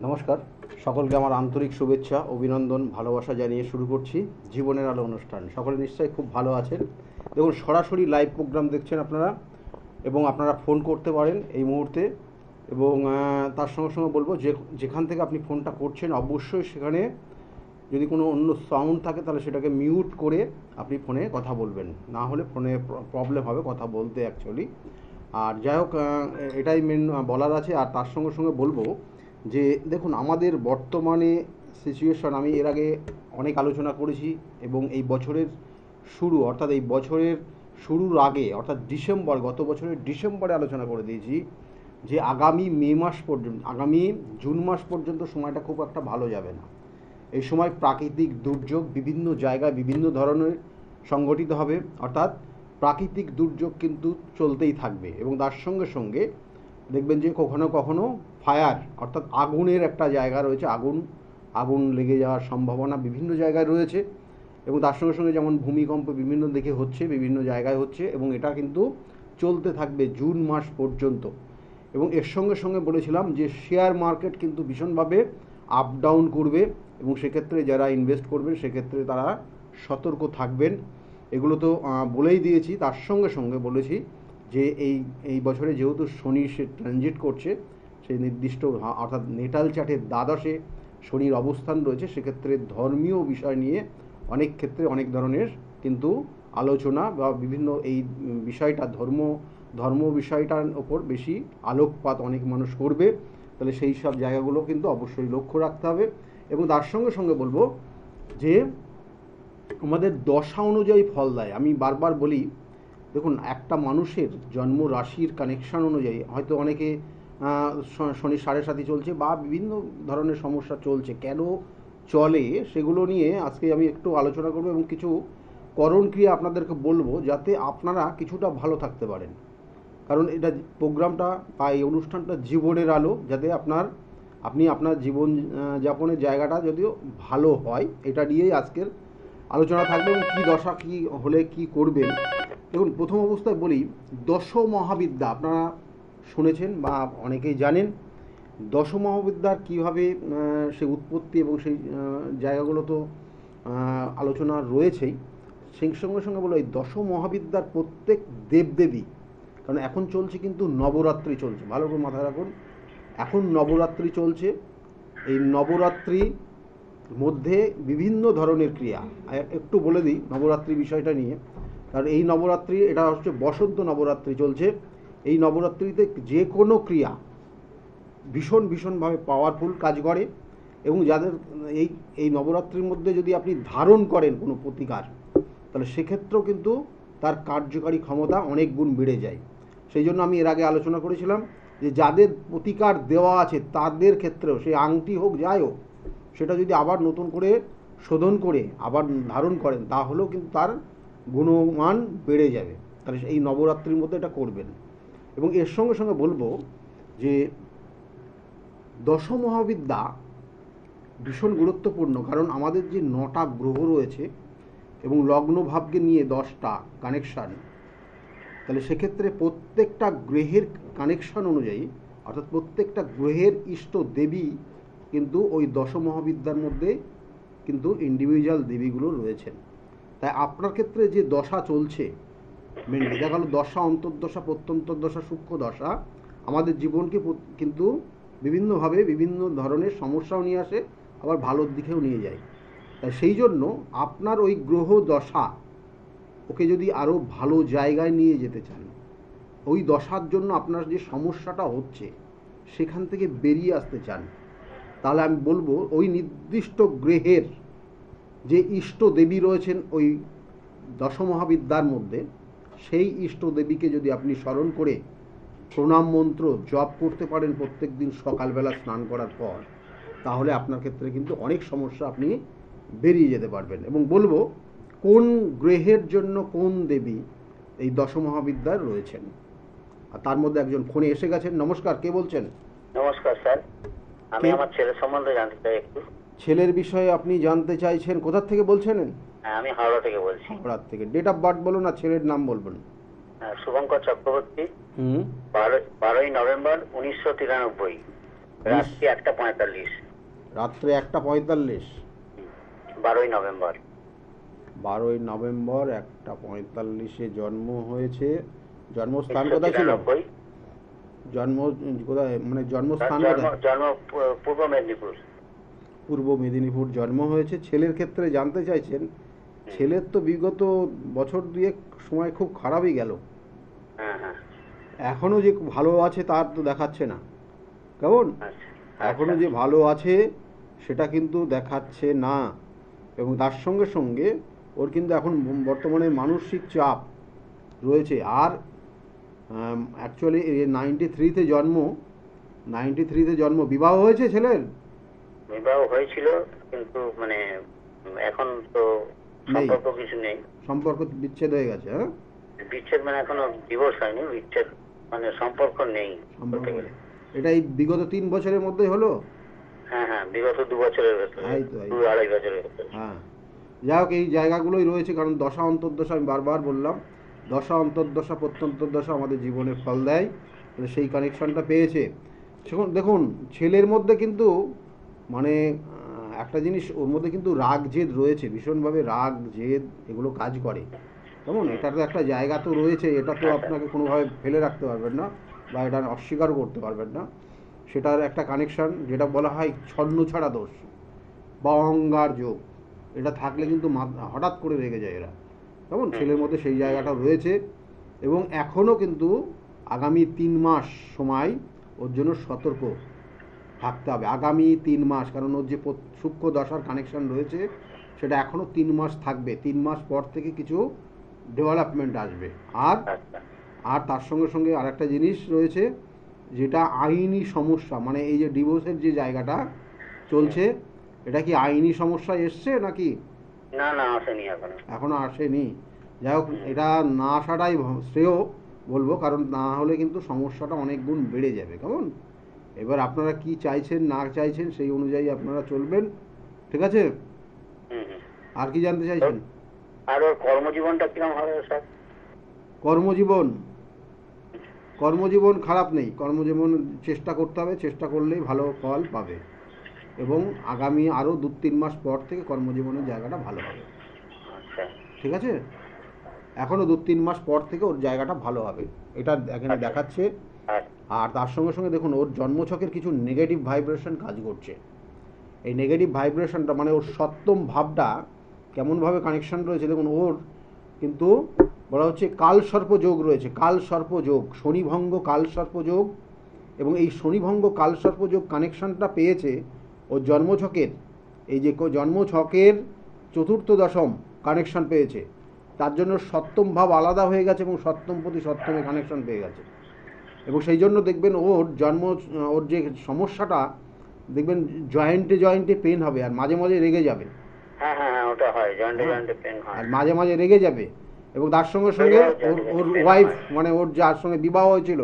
নমস্কার, সকলকে আমার আন্তরিক শুভেচ্ছা, অভিনন্দন, ভালোবাসা জানিয়ে শুরু করছি জীবনের আলো অনুষ্ঠান। সকলে নিশ্চয়ই খুব ভালো আছেন। দেখুন, সরাসরি লাইভ প্রোগ্রাম দেখছেন আপনারা এবং আপনারা ফোন করতে পারেন এই মুহূর্তে। এবং তার সঙ্গে সঙ্গে বলবো যে যেখান থেকে আপনি ফোনটা করছেন অবশ্যই সেখানে যদি কোনো অন্য সাউন্ড থাকে তাহলে সেটাকে মিউট করে আপনি ফোনে কথা বলবেন, না হলে ফোনে প্রবলেম হবে কথা বলতে অ্যাকচুয়ালি। আর যাই হোক, এটাই মেন বলার আছে। আর তার সঙ্গে সঙ্গে বলবো যে দেখুন, আমাদের বর্তমানে সিচুয়েশন আমি এর আগে অনেক আলোচনা করেছি এবং এই বছরের শুরু অর্থাৎ এই বছরের শুরুর আগে অর্থাৎ ডিসেম্বর, গত বছরের ডিসেম্বরে আলোচনা করে দিয়েছি যে আগামী মে মাস পর্যন্ত, আগামী জুন মাস পর্যন্ত সময়টা খুব একটা ভালো যাবে না। এই সময় প্রাকৃতিক দুর্যোগ বিভিন্ন জায়গায় বিভিন্ন ধরনের সংগঠিত হবে, অর্থাৎ প্রাকৃতিক দুর্যোগ কিন্তু চলতেই থাকবে। এবং তার সঙ্গে সঙ্গে দেখবেন যে কখনো কখনো ফায়ার অর্থাৎ আগুনের একটা জায়গা রয়েছে, আগুন লেগে যাওয়ার সম্ভাবনা বিভিন্ন জায়গায় রয়েছে। এবং তার সঙ্গে সঙ্গে যেমন ভূমিকম্প বিভিন্ন দিকে হচ্ছে, বিভিন্ন জায়গায় হচ্ছে, এবং এটা কিন্তু চলতে থাকবে জুন মাস পর্যন্ত। এবং এর সঙ্গে সঙ্গে বলেছিলাম যে শেয়ার মার্কেট কিন্তু ভীষণভাবে আপ ডাউন করবে এবং সেক্ষেত্রে যারা ইনভেস্ট করবেন সেক্ষেত্রে তারা সতর্ক থাকবেন। এগুলো তো বলেই দিয়েছি। তার সঙ্গে সঙ্গে বলেছি যে এই বছরে যেহেতু শনি সে ট্রানজিট করছে, সেই নির্দিষ্ট অর্থাৎ নেটাল চার্টের দ্বাদশে শনির অবস্থান রয়েছে, সেক্ষেত্রে ধর্মীয় বিষয় নিয়ে অনেক ক্ষেত্রে অনেক ধরনের কিন্তু আলোচনা বা বিভিন্ন এই বিষয়টা ধর্ম বিষয়টার ওপর বেশি আলোকপাত অনেক মানুষ করবে। তাহলে সেই সব জায়গাগুলো কিন্তু অবশ্যই লক্ষ্য রাখতে হবে। এবং তার সঙ্গে সঙ্গে বলবো যে আমাদের দশা অনুযায়ী ফল দেয়। আমি বারবার বলি, দেখুন, একটা মানুষের জন্ম রাশির কানেকশান অনুযায়ী হয়তো অনেকে শনি 7.5 চলছে বা বিভিন্ন ধরনের সমস্যা চলছে, কেন চলে সেগুলো নিয়ে আজকে আমি একটু আলোচনা করব এবং কিছু করণ ক্রিয়া আপনাদেরকে বলবো যাতে আপনারা কিছুটা ভালো থাকতে পারেন। কারণ এটা প্রোগ্রামটা বা এই অনুষ্ঠানটা জীবনের আলো, যাতে আপনি আপনার জীবন যাপনের জায়গাটা যদিও ভালো হয়, এটা নিয়েই আজকের আলোচনা থাকবে। এবং কী দশা কী হলে কি করবেন। দেখুন, প্রথম অবস্থায় বলি, দশ মহাবিদ্যা আপনারা শুনেছেন বা অনেকেই জানেন। দশ মহাবিদ্যার কীভাবে সে উৎপত্তি এবং সেই জায়গাগুলো তো আলোচনা রয়েছেই। সেই সঙ্গে সঙ্গে বলো, এই দশ মহাবিদ্যার প্রত্যেক দেবদেবী, কারণ এখন চলছে কিন্তু নবরাত্রি চলছে, ভালো করে মাথায় রাখুন, এখন নবরাত্রি চলছে। এই নবরাত্রি মধ্যে বিভিন্ন ধরনের ক্রিয়া একটু বলে দিই নবরাত্রি বিষয়টা নিয়ে। কারণ এই নবরাত্রি, এটা হচ্ছে বসন্ত নবরাত্রি চলছে। এই নবরাত্রিতে যে কোনো ক্রিয়া ভীষণভাবে পাওয়ারফুল কাজ করে। এবং যাদের এই নবরাত্রির মধ্যে যদি আপনি ধারণ করেন কোনো প্রতিকার, তাহলে সেক্ষেত্রেও কিন্তু তার কার্যকারী ক্ষমতা অনেক গুণ বেড়ে যায়। সেই জন্য আমি এর আগে আলোচনা করেছিলাম যে যাদের প্রতিকার দেওয়া আছে তাদের ক্ষেত্রেও, সেই আংটি হোক যাই হোক, সেটা যদি আবার নতুন করে শোধন করে আবার ধারণ করেন তাহলেও কিন্তু তার গুণমান বেড়ে যাবে। তাহলে এই নবরাত্রির মধ্যে এটা করবেন। এবং এর সঙ্গে সঙ্গে বলবো যে দশ মহাবিদ্যা ভীষণ গুরুত্বপূর্ণ, কারণ আমাদের যে 9টা গ্রহ রয়েছে এবং লগ্ন ভাবকে নিয়ে 10টা কানেকশান, তাহলে সেক্ষেত্রে প্রত্যেকটা গ্রহের কানেকশান অনুযায়ী অর্থাৎ প্রত্যেকটা গ্রহের ইষ্ট দেবী কিন্তু ওই দশ মহাবিদ্যার মধ্যে কিন্তু ইন্ডিভিজুয়াল দেবীগুলো রয়েছেন। তাই আপনার ক্ষেত্রে যে দশা চলছে, মেনলি দেখা গেলো দশা, অন্তর্দশা, প্রত্যন্তর্দশা, সূক্ষ্ম দশা আমাদের জীবনকে কিন্তু বিভিন্নভাবে বিভিন্ন ধরনের সমস্যাও নিয়ে আসে, আবার ভালোর দিকেও নিয়ে যায়। তাই সেই জন্য আপনার ওই গ্রহ দশা ওকে যদি আরও ভালো জায়গায় নিয়ে যেতে চান, ওই দশার জন্য আপনার যে সমস্যাটা হচ্ছে সেখান থেকে বেরিয়ে আসতে চান, তাহলে আমি বলবো ওই নির্দিষ্ট গ্রহের যে ইষ্ট দেবী রয়েছেন ওই দশ মহাবিদ্যার মধ্যে, সেই ইষ্ট দেবীকে যদি আপনি স্মরণ করে প্রণাম মন্ত্র জপ করতে পারেন প্রত্যেক দিন সকালবেলা স্নান করার পর, তাহলে আপনার ক্ষেত্রে কিন্তু অনেক সমস্যা আপনি বেরিয়ে যেতে পারবেন। এবং বলবো কোন গ্রহের জন্য কোন দেবী এই দশ মহাবিদ্যার রয়েছেন। আর তার মধ্যে একজন ফোনে এসে গেছেন। নমস্কার, কে বলছেন? নমস্কার স্যার, আমি আমার ছেলের সম্বন্ধে জানতে চাই একটু। ছেলের বিষয়ে আপনি জানতে চাইছেন? কোথা থেকে বলছেন? হ্যাঁ, আমি হাওড়া থেকে বলছি। হাওড়া থেকে। ডেট অফ বার্থ বলুন আর ছেলের নাম বলবেন। শুভঙ্কর চক্রবর্তী, 12ই নভেম্বর 1993। রাত্রি 1:45। রাত্রে 1:45। 12ই নভেম্বর। 12ই নভেম্বর 1:45 জন্ম হয়েছে। জন্মস্থান কোথায় ছিল? 1993। জন্ম কোথায়, মানে তার জন্মস্থান জন্ম কোথায়? জন্ম পূর্ব মেদিনীপুর। পূর্ব মেদিনীপুর জন্ম হয়েছে। ছেলের ক্ষেত্রে জানতে চাইছেন, ছেলের তো বিগত বছর দুয়েক সময় খুব খারাপই গেল, হ্যাঁ হ্যাঁ। এখনো যে ভালো আছে তার তো দেখাচ্ছে না। কেমন? আচ্ছা এখনো যে ভালো আছে সেটা কিন্তু দেখাচ্ছে না। এবং তার সঙ্গে সঙ্গে ওর কিন্তু এখন বর্তমানে মানসিক চাপ রয়েছে। আর অ্যাকচুয়ালি 93-তে জন্ম, 93-তে জন্ম। বিবাহ হয়েছে ছেলের? বিবাহ হয়েছিল, কিন্তু মানে এখন তো নেই, সম্পর্ক কিছু নেই। সম্পর্ক বিচ্ছেদ হয়ে গেছে। হ্যাঁ, বিচ্ছেদ মানে এখনো ডিভোর্স হয়নি, বিচ্ছেদ মানে সম্পর্ক নেই সম্পর্ক। বলতে গেলে। এটা এই বিগত 3 বছরের মধ্যেই হলো? হ্যাঁ হ্যাঁ, বিগত 2 বছরের ভেতরে, এই তো, এই তো। 2-2.5 বছরের ভেতরে। হ্যাঁ, যাই হোক, এই জায়গাগুলোই রয়েছে। কারণ দশা অন্তর্দশা, আমি বারবার বললাম, দশা অন্তর্দশা প্রত্যন্তর্দশা আমাদের জীবনে ফল দেয়। তাহলে সেই কানেকশনটা পেয়েছে। সেখন দেখুন, ছেলের মধ্যে কিন্তু মানে একটা জিনিস, ওর মধ্যে কিন্তু রাগ জেদ রয়েছে, ভীষণভাবে রাগ জেদ এগুলো কাজ করে। কেমন? এটার তো একটা জায়গা তো রয়েছে, এটা তো আচ্ছা। আপনাকে কোনোভাবে ফেলে রাখতে পারবেন না, বা এটা অস্বীকারও করতে পারবেন না। সেটার একটা কানেকশন, যেটা বলা হয় ছন্ন ছাড়া দোষ বা অহংকার যোগ, এটা থাকলে কিন্তু হঠাৎ করে রেগে যায় এরা। কেমন? ছেলের মধ্যে সেই জায়গাটা রয়েছে। এবং এখনও কিন্তু আগামী 3 মাস সময় ওর জন্য সতর্ক থাকতে হবে। আগামী 3 মাস, কারণ ওর যে সূক্ষ্ম দশার কানেকশন রয়েছে সেটা এখনও 3 মাস থাকবে। 3 মাস পর থেকে কিছু ডেভেলপমেন্ট আসবে। আর আচ্ছা। আর তার সঙ্গে সঙ্গে আরেকটা জিনিস রয়েছে, যেটা আইনি সমস্যা, মানে এই যে ডিভোর্সের যে জায়গাটা চলছে, এটা কি আইনি সমস্যা এসছে নাকি? না না, আসেনি এখনো। এখনো আসেনি। যাই হোক, এটা না আসাটাই শ্রেয় বলবো, কারণ না হলে কিন্তু সমস্যাটা অনেক গুণ বেড়ে যাবে। কেমন? এবার আপনারা কি চাইছেন না চাইছেন সেই অনুযায়ী আপনারা চলবেন। ঠিক আছে? হুম হুম। আর কি জানতে চাইছেন? আর ওর কর্মজীবনটা কিরকম হবে স্যার? কর্মজীবন, কর্মজীবন খারাপ নেই। কর্মজীবন চেষ্টা করতে হবে, চেষ্টা করলেই ভালো ফল পাবে। এবং আগামী আরও 2-3 মাস পর থেকে কর্মজীবনের জায়গাটা ভালো হবে। আচ্ছা ঠিক আছে? এখনও 2-3 মাস পর থেকে ওর জায়গাটা ভালো হবে, এটা এখানে আচ্ছা। দেখাচ্ছে। আচ্ছা। আর তার সঙ্গে সঙ্গে দেখুন, ওর জন্মছকের কিছু নেগেটিভ ভাইব্রেশন কাজ করছে। এই নেগেটিভ ভাইব্রেশনটা মানে ওর সপ্তম ভাবটা কেমনভাবে কানেকশন রয়েছে দেখুন। ওর কিন্তু বলা হচ্ছে কালসর্প যোগ রয়েছে, কালসর্প যোগ, শনিভঙ্গ কালসর্প যোগ। এবং এই শনিভঙ্গ কালসর্প যোগ কানেকশনটা পেয়েছে ওর জন্মছকের, এই যে জন্মছকের চতুর্থ দশম কানেকশন পেয়েছে। তার জন্য সপ্তম ভাব আলাদা হয়ে গেছে এবং সপ্তম প্রতি সপ্তমে কানেকশন পেয়ে গেছে। এবং সেই জন্য দেখবেন ওর যে সমস্যাটা, দেখবেন জয়েন্টে জয়েন্টে পেন হবে, আর মাঝে মাঝে রেগে যাবে। হ্যাঁ হ্যাঁ হ্যাঁ, ওটা হয়, জয়েন্টে হ্যাঁ, জয়েন্টে পেন হয়। আর মাঝে মাঝে রেগে যাবে। এবং তার সঙ্গে সঙ্গে ওর ওর ওয়াইফ, মানে ওর যার সঙ্গে বিবাহ হয়েছিল,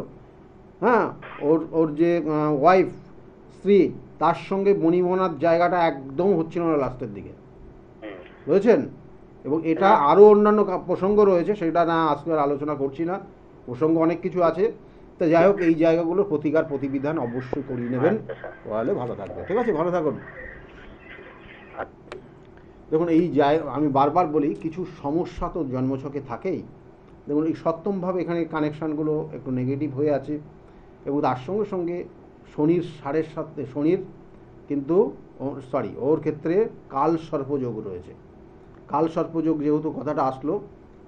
হ্যাঁ, ওর ওর যে ওয়াইফ, স্ত্রী, তার সঙ্গে বনিবনার জায়গাটা একদম হচ্ছিল না লাস্টের দিকে। হুম। বুঝেছেন? এবং এটা আরও অন্যান্য প্রসঙ্গ রয়েছে, সেটা না আজকে আর আলোচনা করছি না, প্রসঙ্গ অনেক কিছু আছে। তা যাই হোক, এই জায়গাগুলোর প্রতিকার প্রতিবিধান অবশ্যই করিয়ে নেবেন, আচ্ছা স্যার। তাহলে ভালো থাকবে। ঠিক আছে? ভালো থাকুন। আচ্ছা। দেখুন, এই আমি বারবার বলি, কিছু সমস্যা তো জন্মছকে থাকেই। দেখুন, এই সপ্তমভাবে এখানে কানেকশানগুলো একটু নেগেটিভ হয়ে আছে। এবং তার সঙ্গে সঙ্গে শনির সাড়ের সাথে শনির কিন্তু ওর ক্ষেত্রে কাল সর্পযোগ রয়েছে। কাল সর্পযোগ যেহেতু কথাটা আসলো,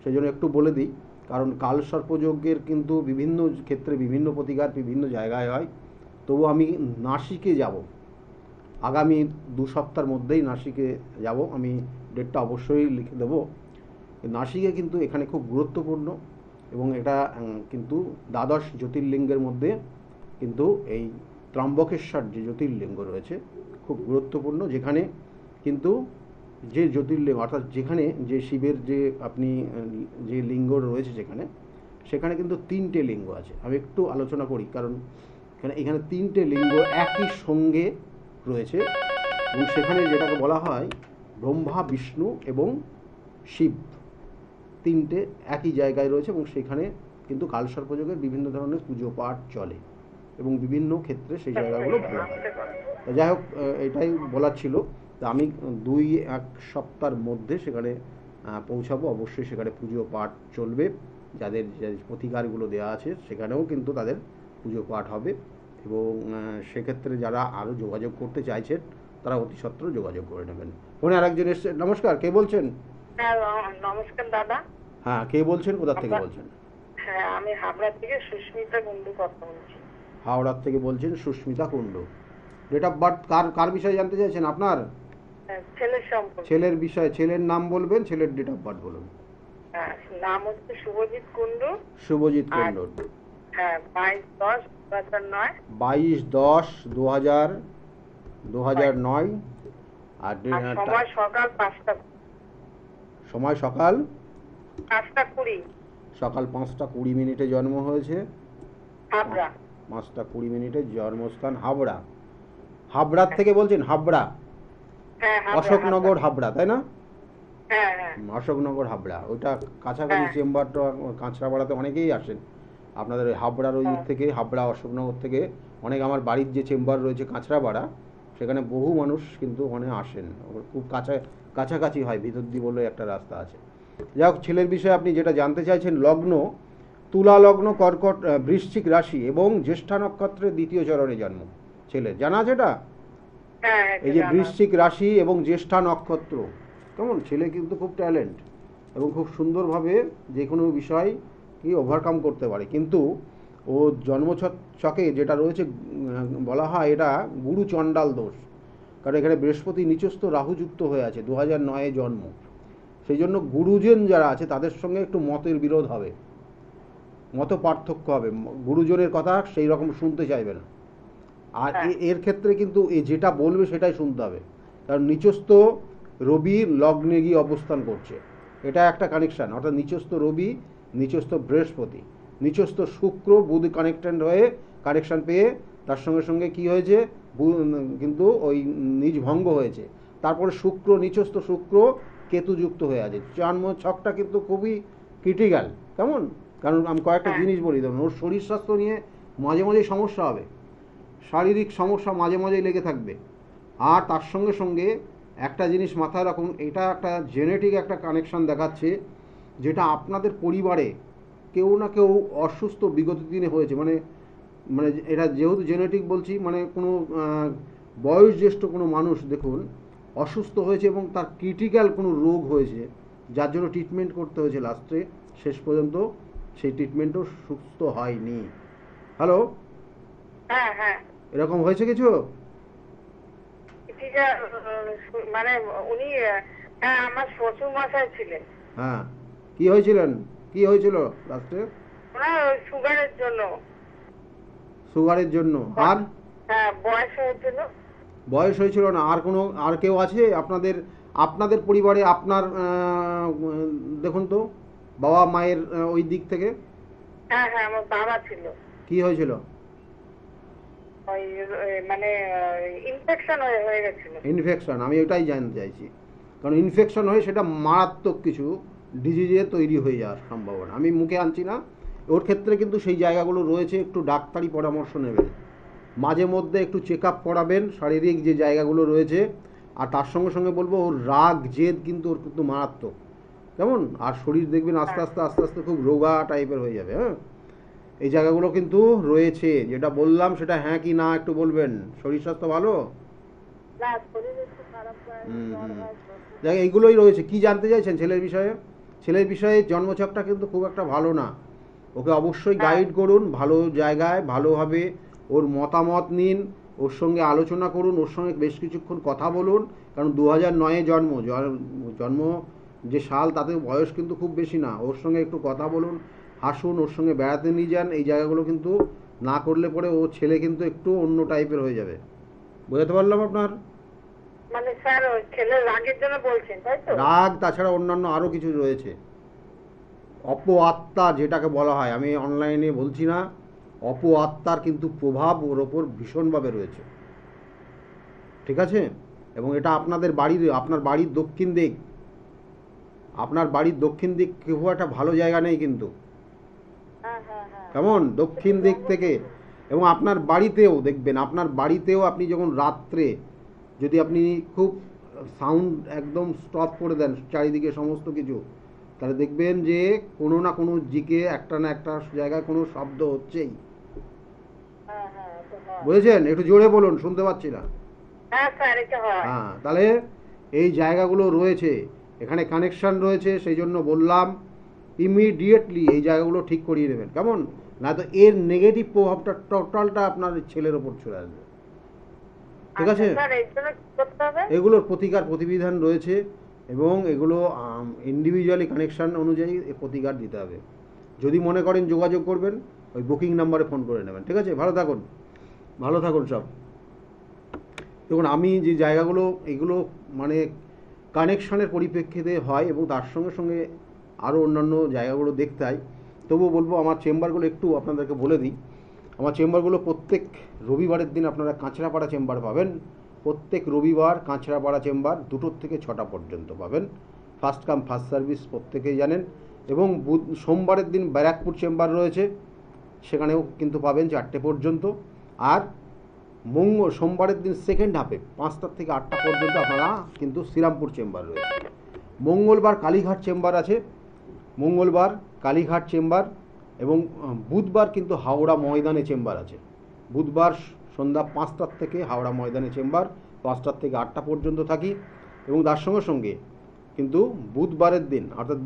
সেই জন্য একটু বলে দিই। কারণ কাল সর্পযোগের কিন্তু বিভিন্ন ক্ষেত্রে বিভিন্ন প্রতিকার বিভিন্ন জায়গায় হয়। তবু আমি নাসিকে যাব, আগামী 2 সপ্তাহের মধ্যেই নাসিকে যাব। আমি ডেটটা অবশ্যই লিখে দেবো। নাসিকে কিন্তু এখানে খুব গুরুত্বপূর্ণ, এবং এটা কিন্তু দ্বাদশ জ্যোতির্লিঙ্গের মধ্যে কিন্তু এই ত্র্যম্বকেশ্বর যে জ্যোতির্লিঙ্গ রয়েছে খুব গুরুত্বপূর্ণ। যেখানে কিন্তু যে জ্যোতির্লিঙ্গ, অর্থাৎ যেখানে যে শিবের যে আপনি যে লিঙ্গ রয়েছে সেখানে কিন্তু 3টে লিঙ্গ আছে। আমি একটু আলোচনা করি, কারণ এখানে 3টে লিঙ্গ একই সঙ্গে রয়েছে। এবং সেখানে যেটাকে বলা হয় ব্রহ্মা, বিষ্ণু এবং শিব, 3টে একই জায়গায় রয়েছে। এবং সেখানে কিন্তু কালসর্পযোগের বিভিন্ন ধরনের পুজো পাঠ চলে। এবং বিভিন্ন ক্ষেত্রে সেই জায়গাগুলো ভালো হয়। তা যাই হোক, এটাই বলার ছিল। তা আমি 2-1 সপ্তাহের মধ্যে সেখানে পৌঁছাবো। অবশ্যই সেখানে পুজো পাঠ চলবে। যাদের যে প্রতিকারগুলো দেওয়া আছে সেখানেও কিন্তু তাদের পুজো পাঠ হবে, এবং সেক্ষেত্রে যারা আরও যোগাযোগ করতে চাইছেন তারা অতি সত্বর যোগাযোগ করে নেবেন। ফোনে আরেকজন এসছে। নমস্কার, কে বলছেন? হ্যাঁ, নমস্কার দাদা। হ্যাঁ, কে বলছেন, কোথা থেকে বলছেন? হ্যাঁ, আমি হাবড়া থেকে সুস্মিতা কুন্ডু কথা বলছি। হাওড়ার থেকে বলছেন Susmita Kundu. Date of birth কার কার বিষয়ে জানতে চাইছেন আপনার? হ্যাঁ, ছেলের সম্পর্কে। ছেলের বিষয়ে, ছেলের নাম বলবেন, ছেলের ডেট অফ বার্থ বলুন। হ্যাঁ, নাম হচ্ছে শুভজিৎ কুন্ডু। শুভজিৎ কুণ্ডু। হ্যাঁ, 22/10/2009। 22/10/2009। আর আর সময় সকাল 5টা। সময় সকাল 5টা 20। সকাল 5টা 20 জন্ম হয়েছে। হাবড়া। 5টা 20 জন্মস্থান হাবড়া। হাবড়ার থেকে বলছেন? হাবড়া, হ্যাঁ, অশোকনগর হাবড়া, তাই না? হ্যাঁ, হ্যাঁ। অশোকনগর হাবড়া, ওইটা কাছাকাছি। হ্যাঁ। চেম্বারটা কাঁচরাপাড়াতে অনেকেই আসেন আপনাদের ওই হাবড়ার ওই দিক থেকে, হাবড়া অশোকনগর থেকে অনেক। আমার বাড়ির যে চেম্বার রয়েছে কাঁচরাপাড়া, সেখানে বহু মানুষ কিন্তু ওখানে আসেন। খুব কাছাকাছি হয়, ভিতর দিয়ে বলে একটা রাস্তা আছে। যাই হোক, ছেলের বিষয়ে আপনি যেটা জানতে চাইছেন, লগ্ন তুলা লগ্ন, কর্কট বৃশ্চিক রাশি এবং জ্যেষ্ঠা নক্ষত্রের 2য় চরণে জন্ম ছেলের, জানা আছে এটা? হ্যাঁ, এই যে বৃশ্চিক রাশি এবং জ্যেষ্ঠা নক্ষত্র, কেমন? ছেলে কিন্তু খুব ট্যালেন্ট এবং খুব সুন্দরভাবে যে কোনো বিষয় কি ওভারকাম করতে পারে। কিন্তু ও জন্মছকে যেটা রয়েছে, বলা হয় এটা গুরু চণ্ডাল দোষ। কারণ এখানে বৃহস্পতি নিচস্থ রাহুযুক্ত হয়ে আছে, 2009 জন্ম। সেই জন্য গুরুজন যারা আছে তাদের সঙ্গে একটু মতের বিরোধ হবে, মত পার্থক্য হবে। গুরুজনের কথা সেই রকম শুনতে চাইবে না। আর এর ক্ষেত্রে কিন্তু এ যেটা বলবে সেটাই শুনতে হবে, কারণ নিচস্থ রবি লগ্নে গিয়ে অবস্থান করছে। এটা একটা কানেকশান, অর্থাৎ নিচস্থ রবি, নিচস্থ বৃহস্পতি, নিচস্থ শুক্র বুধ কানেক্টেড হয়ে কানেকশান পেয়ে তার সঙ্গে সঙ্গে কি হয়েছে, কিন্তু ওই নিজ ভঙ্গ হয়েছে। তারপরে শুক্র, নিচস্থ শুক্র কেতুযুক্ত হয়ে আছে। জন্ম ছকটা কিন্তু খুবই ক্রিটিক্যাল, কেমন? কারণ আমি কয়েকটা জিনিস বলি, ধরুন ওর শরীর স্বাস্থ্য নিয়ে মাঝে মাঝে সমস্যা হবে, শারীরিক সমস্যা মাঝে মাঝেই লেগে থাকবে। আর তার সঙ্গে সঙ্গে একটা জিনিস মাথায় রাখুন, এটা একটা জেনেটিক একটা কানেকশান দেখাচ্ছে, যেটা আপনাদের পরিবারে কেউ না কেউ অসুস্থ বিগত দিনে হয়েছে। মানে মানে এটা যেহেতু জেনেটিক বলছি, মানে কোনো বয়োজ্যেষ্ঠ কোনো মানুষ দেখুন অসুস্থ হয়েছে এবং তার ক্রিটিক্যাল কোনো রোগ হয়েছে, যার জন্য ট্রিটমেন্ট করতে হয়েছে, লাস্টে শেষ পর্যন্ত সেই ট্রিটমেন্টও সুস্থ হয়নি। হ্যালো, হ্যাঁ, হ্যাঁ। এরকম হয়েছে কিছু? মানে উনি, হ্যাঁ, আমার শ্বশুর মশাই ছিলেন। হ্যাঁ, কি হয়েছিলেন, কি হয়েছিল লাস্টে? ওনার সুগারের জন্য। সুগারের জন্য? আর হ্যাঁ, বয়স হয়েছিল। বয়স হয়েছিল না? আর কোনো, আর কেউ আছে আপনাদের, আপনাদের পরিবারে আপনার দেখুন তো, বাবা মায়ের ওই দিক থেকে? হ্যাঁ, হ্যাঁ, আমার বাবা ছিল। কি হয়েছিল? ওই মানে ইনফেকশন হয়ে গেছিল। ইনফেকশন? আমি ওটাই জানতে চাইছি, কারণ ইনফেকশন হয়ে সেটা মারাত্মক কিছু ডিজিজে তৈরি হয়ে যাওয়ার সম্ভাবনা। আমি মুখে আনছি না, ওর ক্ষেত্রে কিন্তু সেই জায়গাগুলো রয়েছে। একটু ডাক্তারি পরামর্শ নেবেন, মাঝে মধ্যে একটু চেক আপ করাবেন শারীরিক যে জায়গাগুলো রয়েছে। আর তার সঙ্গে সঙ্গে বলবো, ওর রাগ জেদ কিন্তু ওর কিন্তু মারাত্মক, কেমন? আর শরীর দেখবেন আস্তে আস্তে আস্তে আস্তে খুব রোগা টাইপের হয়ে যাবে। হ্যাঁ, এই জায়গাগুলো কিন্তু রয়েছে। যেটা বললাম সেটা হ্যাঁ কি না একটু বলবেন। শরীর স্বাস্থ্য ভালো? দেখ, এইগুলোই রয়েছে। কি জানতে চাইছেন ছেলের বিষয়ে? ছেলের বিষয়ে জন্মছকটা কিন্তু খুব একটা ভালো না। ওকে অবশ্যই গাইড করুন ভালো জায়গায়, ভালোভাবে ওর মতামত নিন, ওর সঙ্গে আলোচনা করুন, ওর সঙ্গে বেশ কিছুক্ষণ কথা বলুন। কারণ 2009 জন্ম যে সাল, তাতে বয়স কিন্তু খুব বেশি না। ওর সঙ্গে একটু কথা বলুন, হাসুন, ওর সঙ্গে বেড়াতে নিয়ে যান। এই জায়গাগুলো কিন্তু না করলে পরে ও ছেলে কিন্তু একটু অন্য টাইপের হয়ে যাবে। বোঝাতে পারলাম আপনার? মানে স্যার, ছেলের রাগের জন্য বলছেন, তাই তো? রাগ, তাছাড়া অন্যান্য আরও কিছু রয়েছে। অপ আত্মা যেটাকে বলা হয়, আমি অনলাইনে বলছি না, অপ আত্মার কিন্তু প্রভাব ওর ওপর ভীষণভাবে রয়েছে, ঠিক আছে? এবং এটা আপনাদের বাড়ির, আপনার বাড়ির দক্ষিণ দিক, আপনার বাড়ির দক্ষিণ দিক খুব একটা ভালো জায়গা নেই কিন্তু, হ্যাঁ, হ্যাঁ, হ্যাঁ। কেমন? দক্ষিণ দিক থেকে এবং আপনার বাড়িতেও দেখবেন, আপনার বাড়িতেও আপনি যখন রাত্রে যদি আপনি খুব সাউন্ড একদম স্টপ করে দেন চারিদিকে সমস্ত কিছু, তাহলে দেখবেন যে কোনো না কোনো দিকে একটা না একটা জায়গায় কোনো শব্দ হচ্ছেই। হ্যাঁ হ্যাঁ তো হয়। বুঝেছেন? একটু জোরে বলুন, শুনতে পাচ্ছি না। হ্যাঁ স্যার এটা হয়। হ্যাঁ, তাহলে এই জায়গাগুলো রয়েছে, এখানে কানেকশন রয়েছে, সেই জন্য বললাম ইমিডিয়েটলি এই জায়গাগুলো ঠিক করিয়ে নেবেন, কেমন? না তো এর নেগেটিভ প্রভাবটা টোটালটা আপনার ছেলের ওপর চলে আসবে। ঠিক আছে? স্যার এর জন্য কি করতে হবে? এগুলোর প্রতিকার প্রতিবিধান রয়েছে এবং এগুলো ইন্ডিভিজুয়ালি কানেকশন অনুযায়ী এ প্রতিকার দিতে হবে। যদি মনে করেন যোগাযোগ করবেন, ওই বুকিং নাম্বারে ফোন করে নেবেন। ঠিক আছে? ভালো থাকুন, ভালো থাকুন সব। দেখুন, আমি যে জায়গাগুলো এগুলো মানে কানেকশনের পরিপ্রেক্ষিতে হয় এবং তার সঙ্গে সঙ্গে আরও অন্যান্য জায়গাগুলো দেখতে হয়, তবুও বলবো আমার চেম্বারগুলো একটু আপনাদেরকে বলে দিই। আমার চেম্বারগুলো প্রত্যেক রবিবারের দিন আপনারা কাঁচরাপাড়া চেম্বার পাবেন। প্রত্যেক রবিবার কাঁচরাপাড়া চেম্বার 2টো থেকে 6টা পর্যন্ত পাবেন। ফার্স্ট কাম ফার্স্ট সার্ভিস প্রত্যেকেই জানেন। এবং সোমবারের দিন ব্যারাকপুর চেম্বার রয়েছে, সেখানেও কিন্তু পাবেন 4টে পর্যন্ত। আর সোমবারের দিন সেকেন্ড হাফে 5টা থেকে 8টা পর্যন্ত আপনারা কিন্তু শ্রীরামপুর চেম্বার রয়েছে। মঙ্গলবার কালীঘাট চেম্বার আছে, মঙ্গলবার কালীঘাট চেম্বার, এবং বুধবার কিন্তু হাওড়া ময়দানে চেম্বার আছে। বুধবার সন্ধ্যা 5টার থেকে হাওড়া ময়দানে চেম্বার, 5টার থেকে 8টা পর্যন্ত থাকি। এবং তার সঙ্গে সঙ্গে কিন্তু বুধবারের দিন অর্থাৎ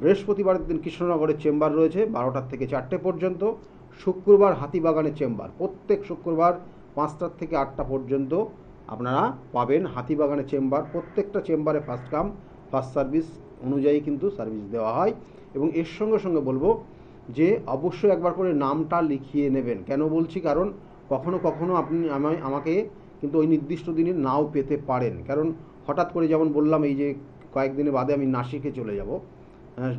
বৃহস্পতিবারের দিন কৃষ্ণনগরের চেম্বার রয়েছে 12টার থেকে 4টে পর্যন্ত। শুক্রবার হাতিবাগানের চেম্বার, প্রত্যেক শুক্রবার 5টার থেকে 8টা পর্যন্ত আপনারা পাবেন হাতিবাগানের চেম্বার। প্রত্যেকটা চেম্বারে ফার্স্ট কাম ফার্স্ট সার্ভিস অনুযায়ী কিন্তু সার্ভিস দেওয়া হয়। এবং এর সঙ্গে সঙ্গে বলবো যে অবশ্যই একবার করে নামটা লিখিয়ে নেবেন। কেন বলছি? কারণ কখনো কখনো আপনি আমাকে কিন্তু ওই নির্দিষ্ট দিনে নাও পেতে পারেন। কারণ হঠাৎ করে, যেমন বললাম, এই যে কয়েকদিনের বাদে আমি নাসিকে চলে যাব,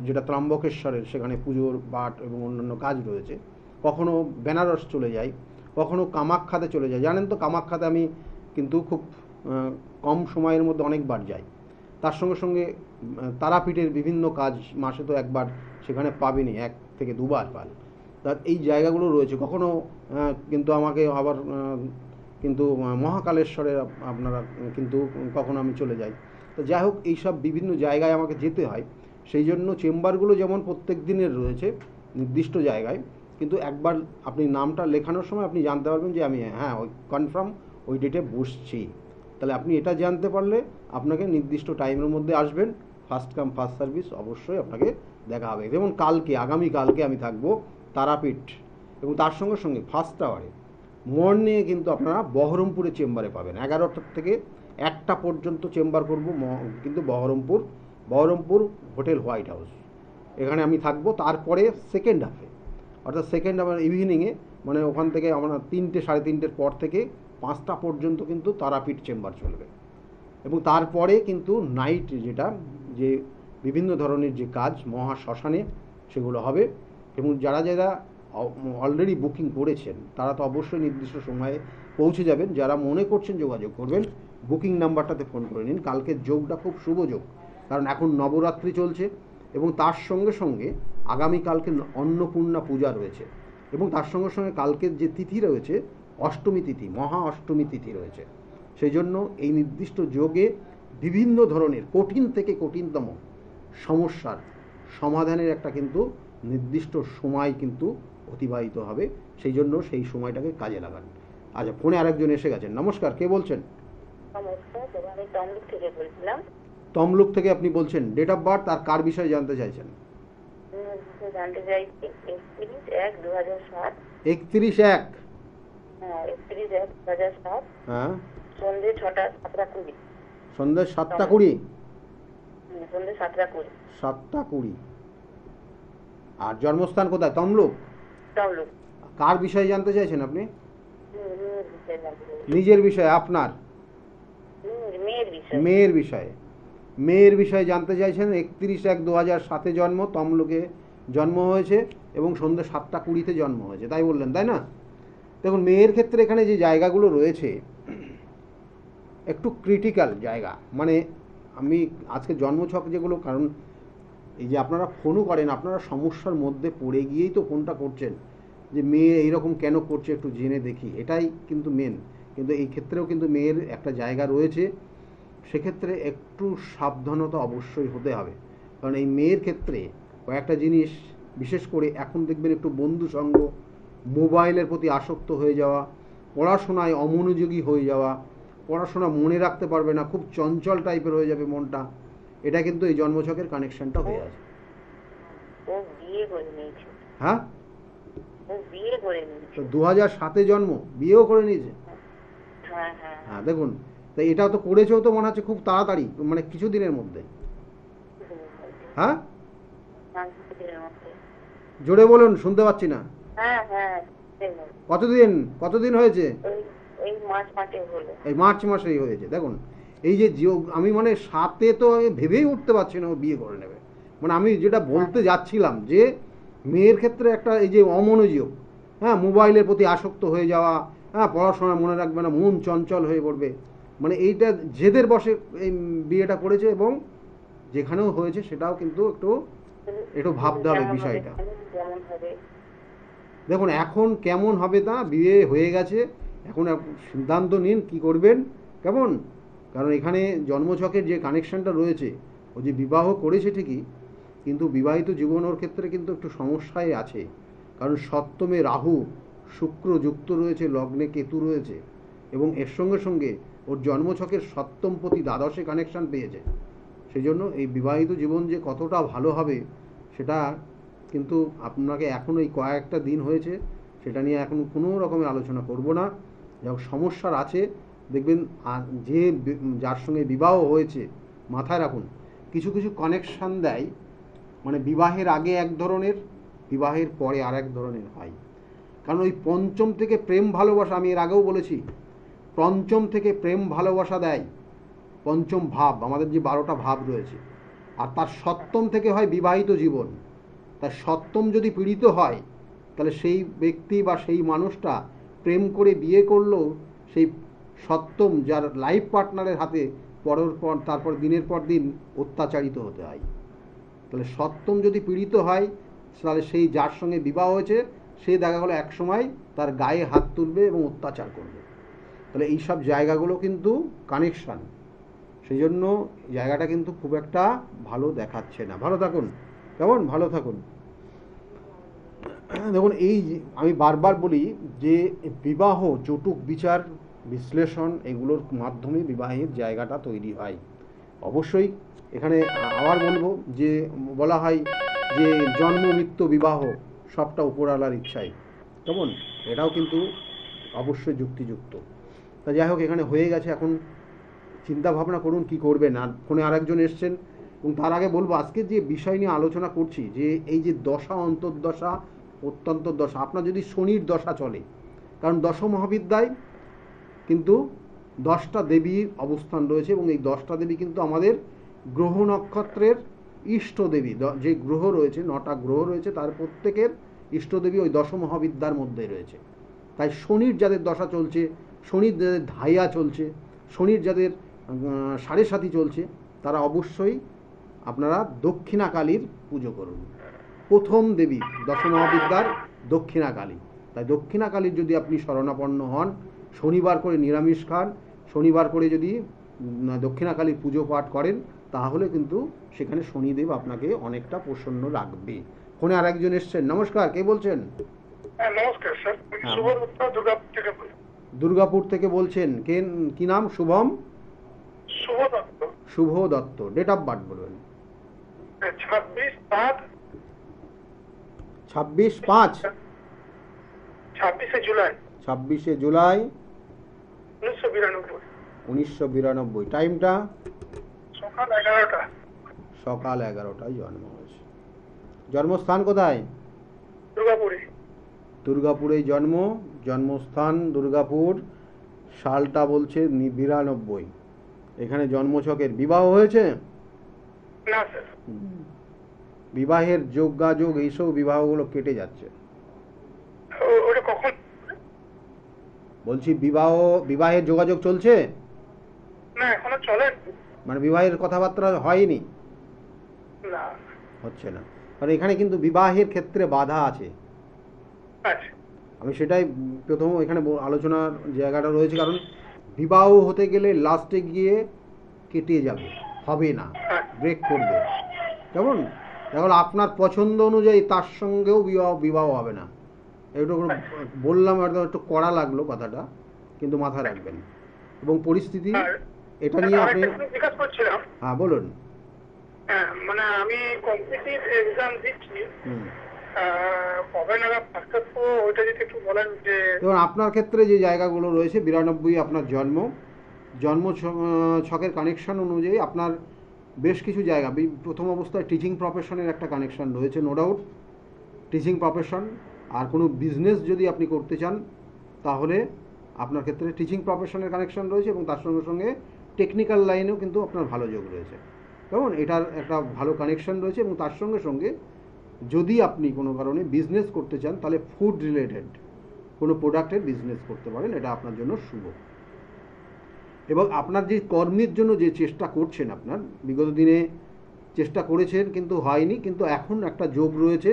যেটা ত্রম্বকেশ্বরের, সেখানে পুজোর পাঠ এবং অন্যান্য কাজ রয়েছে। কখনো বেনারস চলে যাই, কখনো কামাখ্যাতে চলে যাই। জানেন তো, কামাখ্যাতে আমি কিন্তু খুব কম সময়ের মধ্যে অনেকবার যাই। তার সঙ্গে সঙ্গে তারাপীঠের বিভিন্ন কাজ মাসে তো একবার সেখানে পাবেনই, 1 থেকে 2বার পান। তা এই জায়গাগুলো রয়েছে। কখনো কিন্তু আমাকে আবার কিন্তু মহাকালেশ্বরে আপনারা কিন্তু কখনো আমি চলে যাই। তো যাই হোক, এইসব বিভিন্ন জায়গায় আমাকে যেতে হয়। সেই জন্য চেম্বারগুলো যেমন প্রত্যেক দিনের রয়েছে নির্দিষ্ট জায়গায়, কিন্তু একবার আপনি নামটা লেখানোর সময় আপনি জানতে পারবেন যে আমি ওই কনফার্ম ওই ডেটে বসছি। তাহলে আপনি এটা জানতে পারলে আপনাকে নির্দিষ্ট টাইমের মধ্যে আসবেন, ফার্স্ট কাম ফার্স্ট সার্ভিস অবশ্যই আপনাকে দেখা হবে। যেমন আগামীকালকে আমি থাকবো তারাপীঠ, এবং তার সঙ্গে সঙ্গে ফার্স্ট আওয়ারে মর্নিংয়ে কিন্তু আপনারা বহরমপুরে চেম্বারে পাবেন। 11টা থেকে 1টা পর্যন্ত চেম্বার করব কিন্তু বহরমপুর হোটেল হোয়াইট হাউস, এখানে আমি থাকবো। তারপরে সেকেন্ড হাফে অর্থাৎ সেকেন্ড হাফের ইভিনিংয়ে, মানে ওখান থেকে আমরা 3টে সাড়ে 3টের পর থেকে 5টা পর্যন্ত কিন্তু তারাপীঠ চেম্বার চলবে। এবং তারপরে কিন্তু নাইট যে বিভিন্ন ধরনের যে কাজ মহা শ্মশানে সেগুলো হবে। এবং যারা যারা অলরেডি বুকিং করেছেন তারা তো অবশ্যই নির্দিষ্ট সময়ে পৌঁছে যাবেন। যারা মনে করছেন যোগাযোগ করবেন, বুকিং নাম্বারটাতে ফোন করে নিন। কালকের যোগটা খুব শুভ যোগ, কারণ এখন নবরাত্রি চলছে এবং তার সঙ্গে সঙ্গে আগামীকালকে অন্নপূর্ণা পূজা রয়েছে, এবং তার সঙ্গে সঙ্গে কালকের যে তিথি রয়েছে অষ্টমী তিথি, মহা অষ্টমী তিথি রয়েছে। সেই জন্য এই নির্দিষ্ট যোগে বিভিন্ন ধরনের কঠিন থেকে কঠিনতম সমস্যার সমাধানের একটা কিন্তু নির্দিষ্ট সময় কিন্তু অতিবাহিত হবে। সেই জন্য সেই সময়টাকে কাজে লাগান। আচ্ছা, ফোনে আরেকজন এসে গেছেন। নমস্কার, কে বলছেন? নমস্কার, আমি তমলুক থেকে বলছিলাম। তমলুক থেকে আপনি বলছেন। ডেট অফ বার্থ আর কার বিষয়ে জানতে চাইছেন? জানতে চাইছি 31/1/2007। 31/1? হ্যাঁ, 31/1/2007। হ্যাঁ, সন্ধ্যে 7:20। সন্ধ্যে 7:20? সন্ধ্যে 7:20। 7:20। আর জন্মস্থান কোথায়? তমলুক? তমলুক। কার বিষয়ে জানতে চাইছেন আপনি? মেয়ের বিষয়ে জানতে চাইছি। নিজের বিষয়ে? আপনার মেয়ের বিষয়ে। মেয়ের বিষয়ে জানতে চাইছেন। 31/1/2007 জন্ম, তমলুকে জন্ম হয়েছে এবং সন্ধ্যে 7:20 জন্ম হয়েছে, তাই বললেন, তাই না? দেখুন, মেয়ের ক্ষেত্রে এখানে যে জায়গাগুলো রয়েছে একটু ক্রিটিক্যাল জায়গা। মানে আমি আজকে জন্মছক যেগুলো, কারণ এই যে আপনারা ফোনও করেন, আপনারা সমস্যার মধ্যে পড়ে গিয়েই তো ফোনটা করছেন। যে মেয়ে এইরকম কেন করছে একটু জেনে দেখি, এটাই কিন্তু মেন। কিন্তু এই ক্ষেত্রেও কিন্তু মেয়ের একটা জায়গা রয়েছে, সেক্ষেত্রে একটু সাবধানতা অবশ্যই হতে হবে। কারণ এই মেয়ের ক্ষেত্রে কয়েকটা জিনিস, বিশেষ করে এখন দেখবেন একটু বন্ধু সঙ্গ, মোবাইলের প্রতি আসক্ত হয়ে যাওয়া, পড়াশোনায় অমনোযোগী হয়ে যাওয়া, পড়াশোনা মনে রাখতে পারবে না, খুব চঞ্চল টাইপের হয়ে যাবে মনটা, এটা কিন্তু এই জন্মছকের কানেকশনটা হয়ে আছে। ও বিয়ে করে নিয়েছে। হ্যাঁ, ও বিয়ে করে নিয়েছে। তো 2007-এ জন্ম, বিয়েও করে নিয়েছে। হ্যাঁ হ্যাঁ হ্যাঁ দেখুন, তাই এটাও তো করেছেও তো মনে হচ্ছে খুব তাড়াতাড়ি, মানে কিছুদিনের মধ্যে। হ্যাঁ, জোরে বলুন, শুনতে পাচ্ছি না। হ্যাঁ হ্যাঁ কতদিন হয়েছে? এই মাস মাসে হলো। এই মার্চ মাসেই হয়েছে। দেখুন, এই যে আমি মানে 7-এ তো আমি ভেবেই উঠতে পারছি না ও বিয়ে করে নেবে। মানে আমি যেটা বলতে যাচ্ছিলাম যে মেয়ের ক্ষেত্রে একটা এই যে অমনোযোগ, হ্যাঁ, মোবাইলের প্রতি আসক্ত হয়ে যাওয়া, হ্যাঁ, পড়াশোনা মনে রাখবে না, মন চঞ্চল হয়ে পড়বে, মানে এইটা জেদের বশে এই বিয়েটা করেছে। এবং যেখানেও হয়েছে সেটাও কিন্তু একটু ভাবতে হবে বিষয়টা। দেখুন, এখন কেমন হবে তা, বিয়ে হয়ে গেছে, এখন সিদ্ধান্ত নিন কি করবেন, কেমন? কারণ এখানে জন্মছকের যে কানেকশনটা রয়েছে, ও যে বিবাহ করেছে ঠিকই, কিন্তু বিবাহিত জীবন ওর ক্ষেত্রে কিন্তু একটু সমস্যায় আছে। কারণ সপ্তমে রাহু, শুক্র যুক্ত রয়েছে, লগ্নে কেতু রয়েছে, এবং এর সঙ্গে সঙ্গে ওর জন্মছকের সপ্তমপতি দ্বাদশে কানেকশন পেয়েছে। সেই জন্য এই বিবাহিত জীবন যে কতটা ভালো হবে সেটা কিন্তু আপনাকে এখন এই কয়েকটা দিন হয়েছে, সেটা নিয়ে এখন কোনো রকমের আলোচনা করব না। যখন সমস্যার আছে দেখবেন, যার সঙ্গে বিবাহ হয়েছে, মাথায় রাখুন, কিছু কিছু কানেকশান দেয়, মানে বিবাহের আগে এক ধরনের, বিবাহের পরে আর এক ধরনের হয়। কারণ ওই পঞ্চম থেকে প্রেম ভালোবাসা, আমি এর আগেও বলেছি, পঞ্চম থেকে প্রেম ভালোবাসা দেয় পঞ্চম ভাব, আমাদের যে 12টা ভাব রয়েছে, আর তার সপ্তম থেকে হয় বিবাহিত জীবন। তার সপ্তম যদি পীড়িত হয়, তাহলে সেই ব্যক্তি বা সেই মানুষটা প্রেম করে বিয়ে করলেও সেই সপ্তম যার লাইফ পার্টনারের হাতে তারপর দিনের পর দিন অত্যাচারিত হতে হয়। তাহলে সপ্তম যদি পীড়িত হয়, তাহলে সেই যার সঙ্গে বিবাহ হয়েছে সে দেখা গেলো এক সময় তার গায়ে হাত তুলবে এবং অত্যাচার করবে। তাহলে এইসব জায়গাগুলো কিন্তু কানেকশান, সেই জন্য জায়গাটা কিন্তু খুব একটা ভালো দেখাচ্ছে না। ভালো থাকুন, কেমন? ভালো থাকুন। দেখুন, এই আমি বারবার বলি যে বিবাহ, জটুক বিচার বিশ্লেষণ, এগুলোর মাধ্যমে বিবাহের জায়গাটা তৈরি হয়। অবশ্যই এখানে আবার বলবো যে বলা হয় যে জন্ম মৃত্যু বিবাহ সবটা উপরওয়ালার ইচ্ছায়, কেমন? এটাও কিন্তু অবশ্যই যুক্তিযুক্ত। তা যাই হোক, এখানে হয়ে গেছে, এখন চিন্তা ভাবনা করুন কি করবেন। আর ফোনে আরেকজন এসছেন, এবং তার আগে বলবো আজকে যে বিষয় নিয়ে আলোচনা করছি, যে এই যে দশা, অন্তর্দশা, অত্যন্তর দশা, আপনার যদি শনির দশা চলে, কারণ দশ মহাবিদ্যায় কিন্তু 10টা দেবীর অবস্থান রয়েছে, এবং এই 10টা দেবী কিন্তু আমাদের গ্রহ নক্ষত্রের ইষ্ট দেবী। যে গ্রহ রয়েছে, 9টা গ্রহ রয়েছে, তার প্রত্যেকের ইষ্টদেবী ওই দশ মহাবিদ্যার মধ্যে রয়েছে। তাই শনির যাদের দশা চলছে, শনির যাদের ধাইয়া চলছে, শনির যাদের সাড়ে সাথী চলছে, তারা অবশ্যই আপনারা দক্ষিণাকালীর পুজো করুন। প্রথম দেবী দশ মহাবিদ্যার দক্ষিণাকালী। তাই দক্ষিণাকালীর যদি আপনি শরণাপন্ন হন, শনিবার করে নিরামিষ খান, শনিবার করে যদি দক্ষিণাকালীর পুজো পাঠ করেন, তাহলে কিন্তু সেখানে শনিদেব আপনাকে অনেকটা প্রসন্ন রাখবে। ফোনে আরেকজন এসছেন। নমস্কার, কে বলছেন? নমস্কার স্যার, শুভ দত্ত, দুর্গাপুর থেকে বলছি। দুর্গাপুর থেকে বলছেন, কি নাম? শুভম? শুভ দত্ত। শুভ দত্ত। ডেট অফ বার্থ বলবেন। 26/5 26/5 26শে জুলাই 26শে জুলাই 1992। 1992। টাইমটা? সকাল 11টা। সকাল 11টায় জন্ম হয়েছে। জন্মস্থান কোথায়? দুর্গাপুরে। দুর্গাপুরেই জন্ম, জন্মস্থান দুর্গাপুর, সালটা বলছে 92। এখানে জন্মছকের বিবাহ হয়েছে? না স্যার। বিবাহের যোগাযোগ, এইসব বিবাহগুলো কেটে যাচ্ছে। ওটা কখন? বলছি বিবাহের যোগাযোগ চলছে? না, এখনো চলে। মানে বিবাহের কথাবার্তা হয়নি? না, হচ্ছে না, কারণ এখানে কিন্তু বিবাহের ক্ষেত্রে বাধা আছে। আচ্ছা। আমি সেটাই প্রথম এখানে আলোচনার জায়গাটা রয়েছে, কারণ বিবাহ হতে গেলে লাস্টে গিয়ে কেটে যাবে, হবে না, ব্রেক করবে। কেমন? এখন আপনার পছন্দ অনুযায়ী তার সঙ্গেও বিবাহ হবে না। একটু বললাম, একটু কড়া লাগলো কথাটা, কিন্তু মাথায় রাখবেন। এবং পরিস্থিতি এটা নিয়ে আপনি জিজ্ঞাসা করছিলাম, হ্যাঁ বলুন। মানে আমি কম্পিটিটিভ এক্সাম দিচ্ছি, কবে নাগাদ পাস করবো ওইটা যদি একটু বলেন। যে দেখুন আপনার ক্ষেত্রে যে জায়গাগুলো রয়েছে, 92 আপনার জন্ম ছকের কানেকশন অনুযায়ী আপনার বেশ কিছু জায়গা, প্রথম অবস্থায় টিচিং প্রফেশনের একটা কানেকশন রয়েছে, নো ডাউট টিচিং প্রফেশন। আর কোনো বিজনেস যদি আপনি করতে চান তাহলে আপনার ক্ষেত্রে টিচিং প্রফেশনের কানেকশন রয়েছে, এবং তার সঙ্গে সঙ্গে টেকনিক্যাল লাইনেও কিন্তু আপনার ভালো যোগ রয়েছে। কেমন? এটার একটা ভালো কানেকশন রয়েছে। এবং তার সঙ্গে সঙ্গে যদি আপনি কোনো কারণে বিজনেস করতে চান তাহলে ফুড রিলেটেড কোনো প্রোডাক্টের বিজনেস করতে পারেন, এটা আপনার জন্য শুভ। এবং আপনার যে কর্মের জন্য যে চেষ্টা করছেন, আপনার বিগত দিনে চেষ্টা করেছেন কিন্তু হয়নি, কিন্তু এখন একটা যোগ রয়েছে।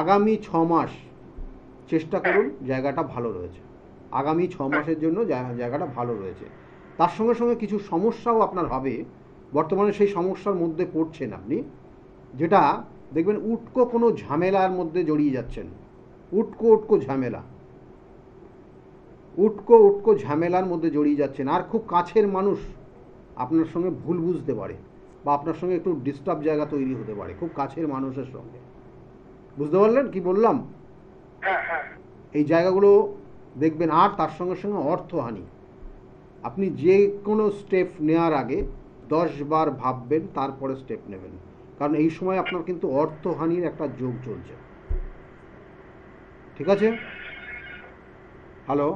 আগামী 6 মাস চেষ্টা করুন, জায়গাটা ভালো রয়েছে। আগামী 6 মাসের জন্য জায়গাটা ভালো রয়েছে। তার সঙ্গে সঙ্গে কিছু সমস্যাও আপনার হবে, বর্তমানে সেই সমস্যার মধ্যে পড়ছেন আপনি, যেটা দেখবেন উটকো কোনো ঝামেলার মধ্যে জড়িয়ে যাচ্ছেন। উটকো ঝামেলার মধ্যে জড়িয়ে যাচ্ছেন। আর খুব কাছের মানুষ আপনার সঙ্গে ভুল বুঝতে পারে, বা আপনার সঙ্গে একটু ডিস্টার্ব জায়গা তৈরি হতে পারে খুব কাছের মানুষের সঙ্গে। বুঝতে পারলেন কি বললাম? এই জায়গাগুলো দেখবেন। আর তার সঙ্গে সঙ্গে অর্থহানি। আপনি যে কোনো স্টেপ নেওয়ার আগে 10 বার ভাববেন, তারপরে স্টেপ নেবেন, কারণ এই সময় আপনার কিন্তু অর্থহানির একটা যোগ চলছে। ঠিক আছে? হ্যালো,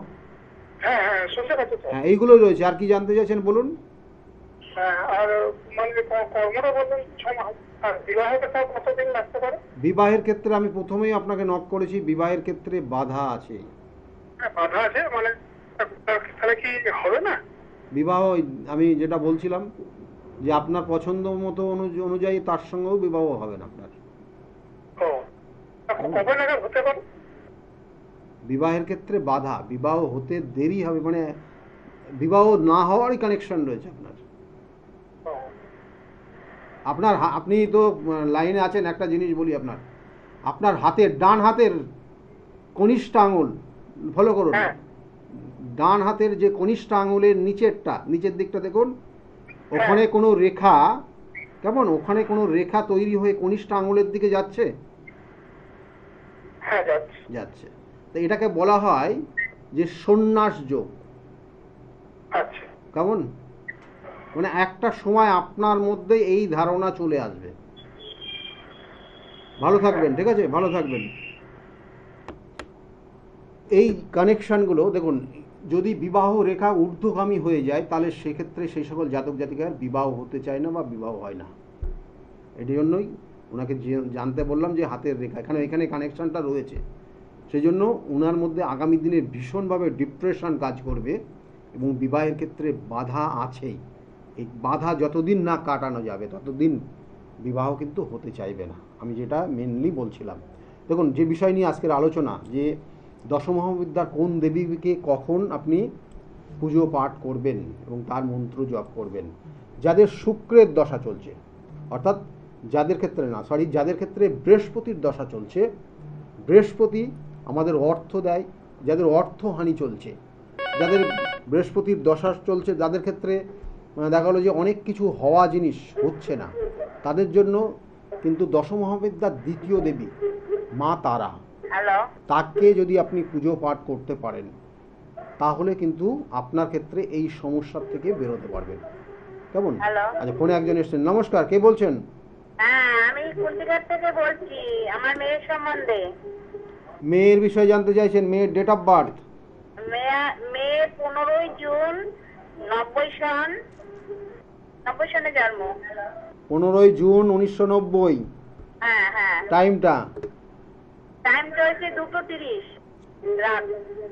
শুনতে পাচ্ছি। হ্যাঁ, এইগুলোই রয়েছে। আর কি জানতে চাইছেন বলুন। আর মানে কর্মটা বললেন 6 মাস, আর বিবাহটা তাও কতদিন লাগতে পারে? বিবাহের ক্ষেত্রে আমি প্রথমেই আপনাকে নক করেছি, বিবাহের ক্ষেত্রে বাধা আছে। বাধা আছে মানে, তাহলে কি হবে না বিবাহ? আমি যেটা বলছিলাম যে আপনার পছন্দ মতো অনুযায়ী তার সঙ্গেও বিবাহ হবে না আপনার। কবে নাগাদ হতে পারে? বিবাহের ক্ষেত্রে বাধা, বিবাহ হতে দেরি হবে, মানে বিবাহ না হওয়ারই কানেকশন রয়েছে আপনার। আপনি তো লাইনে আছেন। একটা জিনিস বলি, আপনার হাতের ডান হাতের কনিষ্ঠ আঙুল ফলো করুন। ডান হাতের যে কনিষ্ঠ আঙুলের নিচের দিকটা দেখুন, ওখানে কোনো রেখা, কেমন, ওখানে কোনো রেখা তৈরি হয়ে কনিষ্ঠ আঙুলের দিকে যাচ্ছে। যাচ্ছে। তো এটাকে বলা হয় যে সন্ন্যাস যোগ। কেমন? মানে একটা সময় আপনার মধ্যে এই ধারণা চলে আসবে। ভালো থাকবেন, ঠিক আছে? ভালো থাকবেন। এই কানেকশনগুলো দেখুন, যদি বিবাহ রেখা ঊর্ধ্বগামী হয়ে যায় তাহলে সেক্ষেত্রে সেই সকল জাতক জাতিকার বিবাহ হতে চায় না বা বিবাহ হয় না। এর জন্যই ওনাকে জানতে বললাম যে হাতের রেখা এখানে কানেকশনটা রয়েছে। সেই জন্য ওনার মধ্যে আগামী দিনে ভীষণভাবে ডিপ্রেশন কাজ করবে, এবং বিবাহের ক্ষেত্রে বাধা আছেই। এই বাধা যতদিন না কাটানো যাবে ততদিন বিবাহ কিন্তু হতে চাইবে না। আমি যেটা মেনলি বলছিলাম, দেখুন যে বিষয় নিয়ে আজকের আলোচনা, যে দশমহাবিদ্যার কোন দেবীকে কখন আপনি পুজো পাঠ করবেন এবং তার মন্ত্র জপ করবেন। যাদের শুক্রের দশা চলছে, অর্থাৎ যাদের ক্ষেত্রে বৃহস্পতির দশা চলছে, বৃহস্পতি আমাদের অর্থ দেয়, যাদের অর্থহানি চলছে, যাদের বৃহস্পতির দশা চলছে, যাদের ক্ষেত্রে দেখা গেলো যে অনেক কিছু হওয়া জিনিস হচ্ছে না, তাদের জন্য কিন্তু দশমহাবিদ্যার দ্বিতীয় দেবী মা তারা, তাকে যদি আপনি পুজো পাঠ করতে পারেন তাহলে কিন্তু আপনার ক্ষেত্রে এই সমস্যার থেকে বেরোতে পারবেন। কেমন? আচ্ছা, ফোনে একজন এসেছেন। নমস্কার, কে বলছেন? হ্যাঁ, আমি কুলটিঘাট থেকে বলছি, আমার মেয়ের সম্বন্ধে। মেয়ের বিষয়ে জানতে চাইছেন? মেয়ের ডেট অফ বার্থ? মেয়ের 15 জুন 90 সনে জন্ম। 15 জুন 1990। হ্যাঁ হ্যাঁ। টাইমটা হচ্ছে 2:30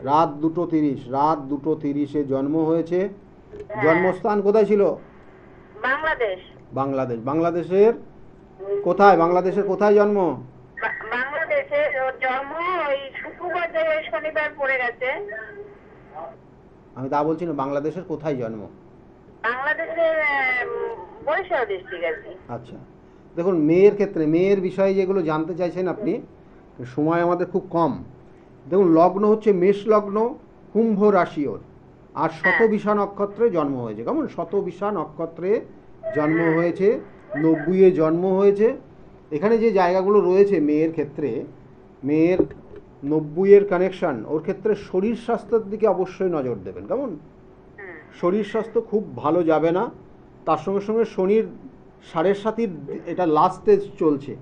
রাত 2:30। রাত 2:30-এ জন্ম হয়েছে। জন্মস্থান কোথায় ছিল? বাংলাদেশ। বাংলাদেশের কোথায়? বাংলাদেশের কোথায় জন্ম? বাংলাদেশ গেছে, ওর জন্ম ওই শুক্রবার জায়গায় শনিবার পড়ে গেছে। আমি তা বলছি না, বাংলাদেশের কোথায় জন্ম? বাংলাদেশের বরিশাল ডিস্ট্রিক্ট আর কি। আচ্ছা, দেখুন মেয়ের ক্ষেত্রে, মেয়ের বিষয়ে যেগুলো জানতে চাইছেন আপনি, সময় আমাদের খুব কম। দেখুন লগ্ন হচ্ছে মেষ লগ্ন, কুম্ভ রাশি ওর, আর শতবিশা নক্ষত্রে জন্ম হয়েছে। কেমন? শতবিশা নক্ষত্রে জন্ম হয়েছে, 90-এ জন্ম হয়েছে। এখানে যে জায়গাগুলো রয়েছে মেয়ের ক্ষেত্রে, মেয়ের 90-এর কানেকশান, ওর ক্ষেত্রে শরীর স্বাস্থ্যের দিকে অবশ্যই নজর দেবেন। কেমন? শরীর স্বাস্থ্য খুব ভালো যাবে না। তার সঙ্গে সঙ্গে শনির 7.5 এটা লাস্ট স্টেজ চলছে।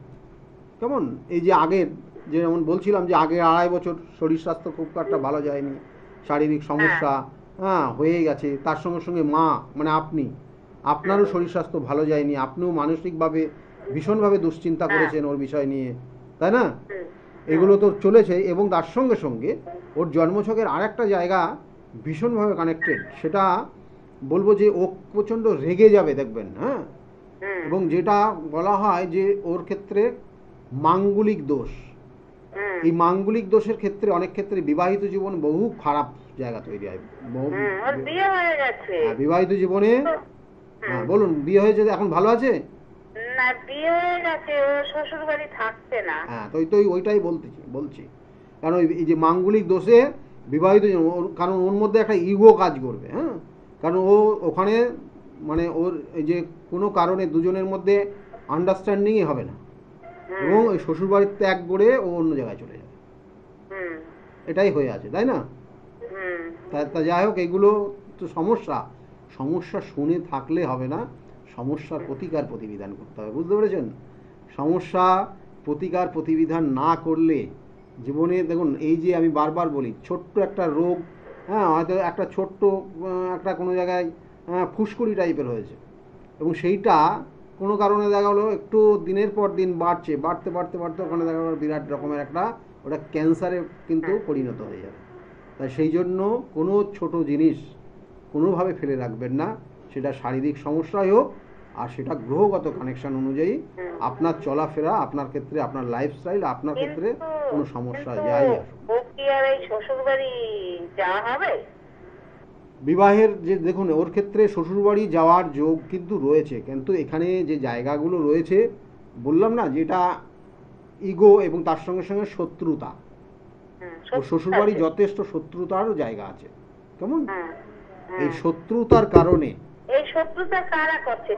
কেমন? এই যে আগের, যেমন বলছিলাম যে আগে 2.5 বছর শরীর স্বাস্থ্য খুব একটা ভালো যায়নি, শারীরিক সমস্যা হয়ে গেছে। তার সঙ্গে সঙ্গে মা মানে আপনারও শরীর স্বাস্থ্য ভালো যায়নি, আপনিও মানসিকভাবে ভীষণভাবে দুশ্চিন্তা করেছেন ওর বিষয় নিয়ে, তাই না? এগুলো তো চলেছে। এবং তার সঙ্গে সঙ্গে ওর জন্মছকের আরেকটা জায়গা ভীষণভাবে কানেক্টেড, সেটা বলবো যে ও প্রচণ্ড রেগে যাবে দেখবেন। হ্যাঁ, এবং যেটা বলা হয় যে ওর ক্ষেত্রে মাঙ্গলিক দোষ, এই মাঙ্গলিক দোষের ক্ষেত্রে অনেক ক্ষেত্রে বিবাহিত জীবন বহু খারাপ জায়গা তৈরি হয়। ওর বিয়ে হয়ে গেছে। বিবাহিত জীবনে, হ্যাঁ বলুন, বিয়ে হয়েছে, এখন ভালো আছে? না, বিয়ে হয়ে গেছে, ও শ্বশুর বাড়ি থাকছে না। হ্যাঁ, তো ওইটাই বলছি। কারণ এই যে মাঙ্গলিক দোষে বিবাহিত জীবন, কারণ ওর মধ্যে একটা ইগো কাজ করবে। হ্যাঁ, কারণ ও ওখানে মানে ওর এই যে কোনো কারণে দুজনের মধ্যে আন্ডারস্ট্যান্ডিংই হবে না, এবং ওই শ্বশুরবাড়ির ত্যাগ করে ও অন্য জায়গায় চলে যাবে। এটাই হয়ে আছে, তাই না? তা যাই হোক, এগুলো তো সমস্যা শুনে থাকলে হবে না, সমস্যার প্রতিকার প্রতিবিধান করতে হবে। বুঝতে পেরেছেন? সমস্যা প্রতিকার প্রতিবিধান না করলে জীবনে, দেখুন এই যে আমি বারবার বলি, ছোট্ট একটা রোগ, হ্যাঁ হয়তো একটা ছোট্ট একটা কোনো জায়গায় ফুসকুড়ি টাইপের হয়েছে, এবং সেইটা কোনো কারণে দেখা হলো একটু দিনের পর দিন বাড়তে ওখানে দেখা গেলো বিরাট রকমের একটা, ওটা ক্যান্সারে কিন্তু পরিণত হয়ে যাবে। তাই সেই জন্য কোনো ছোট জিনিস কোনোভাবে ফেলে রাখবেন না, সেটা শারীরিক সমস্যাই হোক আর সেটা গ্রহগত কানেকশন অনুযায়ী আপনার চলাফেরা, আপনার ক্ষেত্রে আপনার লাইফস্টাইল, আপনার ক্ষেত্রে কোনো সমস্যা যাই আসুক। শ্বশুরবাড়ি যাওয়া হবে বিবাহের যে, দেখুন ওর ক্ষেত্রে শ্বশুরবাড়ি যাওয়ার যোগ কিন্তু রয়েছে, কিন্তু এখানে যে জায়গাগুলো রয়েছে বললাম না, যেটা ইগো এবং তার সঙ্গে সঙ্গে শত্রুতা, ও শ্বশুরবাড়ি যথেষ্ট শত্রুতারও জায়গা আছে। কেমন? এই শত্রুতার কারণে, এই শত্রুতা কারা করছে?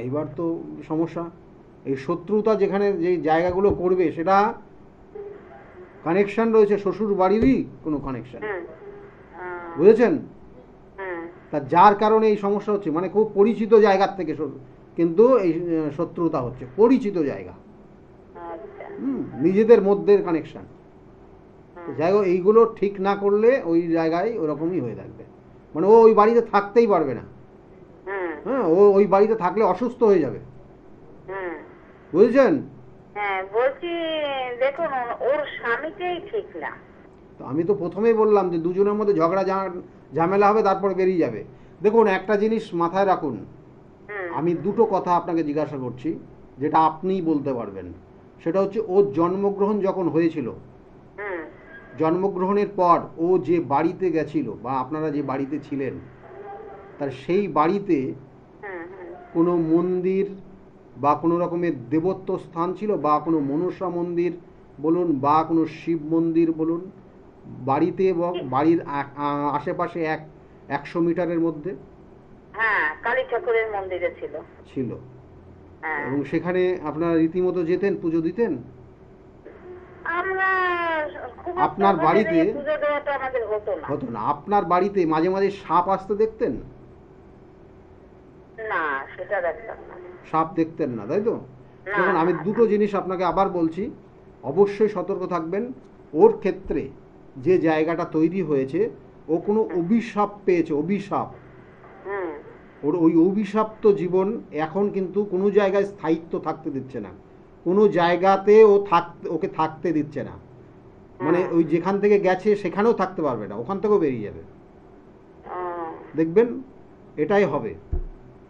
এইবার তো সমস্যা, এই শত্রুতা যেখানে যে জায়গাগুলো করবে সেটা কানেকশন রয়েছে শ্বশুর বাড়িরই কোনো কানেকশন, বুঝেছেন? তা যার কারণে এই সমস্যা হচ্ছে, মানে খুব পরিচিত জায়গার থেকে কিন্তু এই শত্রুতা হচ্ছে, পরিচিত জায়গা, নিজেদের মধ্যে কানেকশন। যাই হোক, এইগুলো ঠিক না করলে ওই জায়গায় ওরকমই হয়ে থাকবে, মানে ও ওই বাড়িতে থাকতেই পারবে না। হ্যাঁ, ও ওই বাড়িতে থাকলে অসুস্থ হয়ে যাবে, বুঝেছেন? হ্যাঁ, বলছি দেখুন ওর স্বামীটাই ঠিক না। তো আমি তো প্রথমেই বললাম যে দুজনের মধ্যে ঝগড়া ঝামেলা হবে, তারপর বেরিয়ে যাবে। দেখুন একটা জিনিস মাথায় রাখুন, আমি দুটো কথা আপনাকে জিজ্ঞাসা করছি যেটা আপনিই বলতে পারবেন। সেটা হচ্ছে ওর জন্মগ্রহণ যখন হয়েছিল, জন্মগ্রহণের পর ও যে বাড়িতে গেছিল বা আপনারা যে বাড়িতে ছিলেন, তার সেই বাড়িতে কোনো মন্দির বা কোনো রকমের দেবত্ব স্থান ছিল, বা কোনো মনসা মন্দির বলুন বা কোনো শিব মন্দির বলুন, বাড়িতে এবং বাড়ির আশেপাশে 100 মিটারের মধ্যে? হ্যাঁ, কালী ঠাকুরের মন্দিরে ছিল। এবং সেখানে আপনারা রীতিমতো যেতেন, পুজো দিতেন? আমরা আপনার বাড়িতে পুজো দেওয়াটা আমাদের হতো না। আপনার বাড়িতে মাঝে মাঝে সাপ আসতে দেখতেন? না, সেটা দেখতাম না। সাপ দেখতেন না, তাই তো? দেখুন আমি দুটো জিনিস আপনাকে আবার বলছি, অবশ্যই সতর্ক থাকবেন। ওর ক্ষেত্রে যে জায়গাটা তৈরি হয়েছে, ও কোনো অভিশাপ পেয়েছে, অভিশাপ। ওর ওই অভিশাপ্ত জীবন এখন কিন্তু কোনো জায়গায় স্থায়িত্ব থাকতে দিচ্ছে না, কোনো জায়গাতে ওকে থাকতে দিচ্ছে না, মানে ওই যেখান থেকে গেছে সেখানেও থাকতে পারবে না, ওখান থেকেও বেরিয়ে যাবে, দেখবেন এটাই হবে।